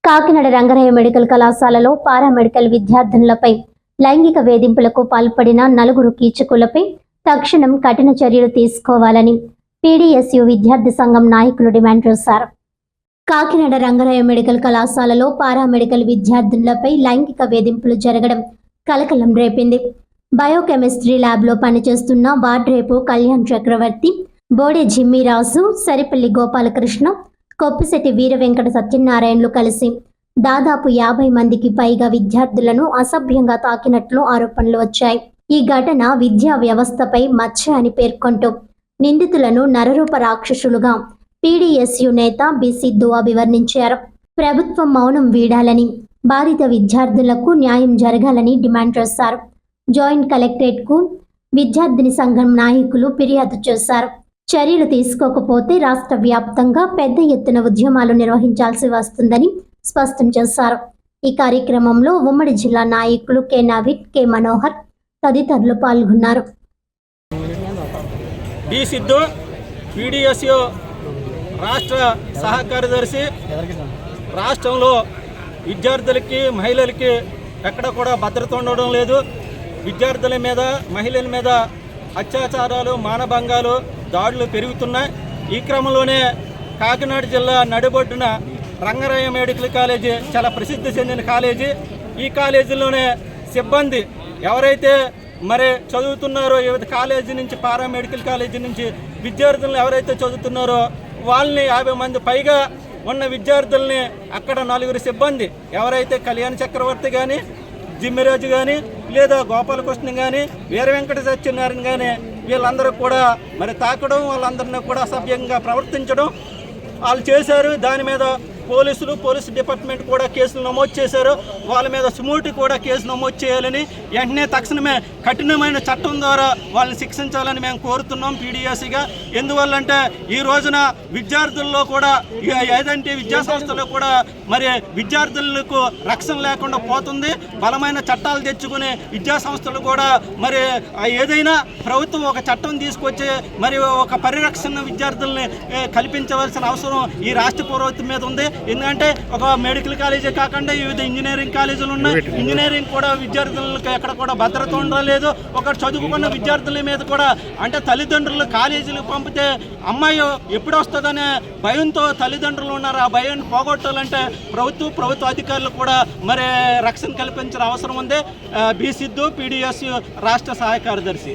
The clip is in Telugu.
కాకినాడ రంగరాయ మెడికల్ కళాశాలలో పారామెడికల్ విద్యార్థినులపై లైంగిక వేధింపులకు పాల్పడిన 4 కీచకులపై తక్షణం కఠిన చర్యలు తీసుకోవాలని పీడీఎస్యు విద్యార్థి సంఘం నాయకులు డిమాండ్ చేశారు. కాకినాడ రంగరాయ మెడికల్ కళాశాలలో పారామెడికల్ విద్యార్థినులపై లైంగిక వేధింపులు జరగడం కలకలం రేపింది. బయోకెమిస్ట్రీ ల్యాబ్లో పనిచేస్తున్న వార్డ్రేపు కళ్యాణ్ చక్రవర్తి, బోడే జిమ్మిరాజు, సరిపల్లి గోపాలకృష్ణ, కొప్పిశెట్టి వీర వెంకట సత్యనారాయణలు కలిసి దాదాపు 50 మందికి పైగా విద్యార్థులను అసభ్యంగా తాకినట్లు ఆరోపణలు వచ్చాయి. ఈ ఘటన విద్యా వ్యవస్థపై మచ్చ అని పేర్కొంటూ నిందితులను నరరూప రాక్షసులుగా పీడీఎస్యు నేత బి సిద్ధు అభివర్ణించారు. ప్రభుత్వం మౌనం వీడాలని, బాధిత విద్యార్థులకు న్యాయం జరగాలని డిమాండ్ చేశారు. జాయింట్ కలెక్టరేట్కు విద్యార్థిని సంఘం నాయకులు ఫిర్యాదు చేశారు. చర్యలు తీసుకోకపోతే రాష్ట్ర వ్యాప్తంగా పెద్ద ఎత్తున ఉద్యమాలు నిర్వహించాల్సి వస్తుందని స్పష్టం చేశారు. ఈ కార్యక్రమంలో ఉమ్మడి జిల్లా నాయకులు కె నవీన్, కె మనోహర్ తదితరులు పాల్గొన్నారు. బి సిద్ధు, పీడీఎస్యు రాష్ట్ర సహ కార్యదర్శి. రాష్ట్రంలో విద్యార్థులకి, మహిళలకి ఎక్కడ కూడా భద్రత ఉండడం లేదు. విద్యార్థుల మీద, మహిళల మీద అత్యాచారాలు, మానభంగాలు, దాడులు పెరుగుతున్నాయి. ఈ క్రమంలోనే కాకినాడ జిల్లా నడిబొడ్డున రంగరాయ మెడికల్ కాలేజీ చాలా ప్రసిద్ధి చెందిన కాలేజీ. ఈ కాలేజీలోనే సిబ్బంది ఎవరైతే మరి చదువుతున్నారో, వివిధ కాలేజీ నుంచి, పారామెడికల్ కాలేజీ నుంచి విద్యార్థులను ఎవరైతే చదువుతున్నారో వాళ్ళని 50 మంది పైగా ఉన్న విద్యార్థుల్ని అక్కడ 4 సిబ్బంది ఎవరైతే కళ్యాణ్ చక్రవర్తి కానీ, జిమ్మిరాజు కానీ, లేదా గోపాలకృష్ణ కానీ, వీర వెంకట సత్యనారాయణ కానీ వీళ్ళందరూ కూడా మరి తాకడం, వాళ్ళందరినీ కూడా అసభ్యంగా ప్రవర్తించడం వాళ్ళు చేశారు. దాని మీద పోలీసు డిపార్ట్మెంట్ కూడా కేసులు నమోదు చేశారు. వాళ్ళ మీద సుమోటి కూడా కేసు నమోదు చేయాలని, వెంటనే తక్షణమే కఠినమైన చట్టం ద్వారా వాళ్ళని శిక్షించాలని మేము కోరుతున్నాం పీడీఎస్గా. ఎందువల్లంటే ఈ రోజున విద్యార్థుల్లో కూడా, ఏదంటే విద్యాసంస్థలో కూడా మరి విద్యార్థులకు రక్షణ లేకుండా పోతుంది. బలమైన చట్టాలు తెచ్చుకుని విద్యాసంస్థలు కూడా మరి ఏదైనా ప్రభుత్వం ఒక చట్టం తీసుకొచ్చి మరి ఒక పరిరక్షణ విద్యార్థుల్ని కల్పించవలసిన అవసరం ఈ రాష్ట్ర ప్రభుత్వం మీద ఉంది. ఎందుకంటే ఒక మెడికల్ కాలేజీ కాకుండా వివిధ ఇంజనీరింగ్ కాలేజీలు ఉన్నాయి. ఇంజనీరింగ్ కూడా విద్యార్థులకు ఎక్కడ కూడా భద్రత ఉండలేదు. ఒక చదువుకున్న విద్యార్థుల మీద కూడా, అంటే తల్లిదండ్రులు కాలేజీలకు పంపితే అమ్మాయి ఎప్పుడు వస్తుందనే భయంతో తల్లిదండ్రులు ఉన్నారు. ఆ భయాన్ని పోగొట్టాలంటే ప్రభుత్వ అధికారులు కూడా మరి రక్షణ కల్పించిన అవసరం ఉంది. బి సిద్ధు, పీడీఎస్ రాష్ట్ర సహాయ కార్యదర్శి.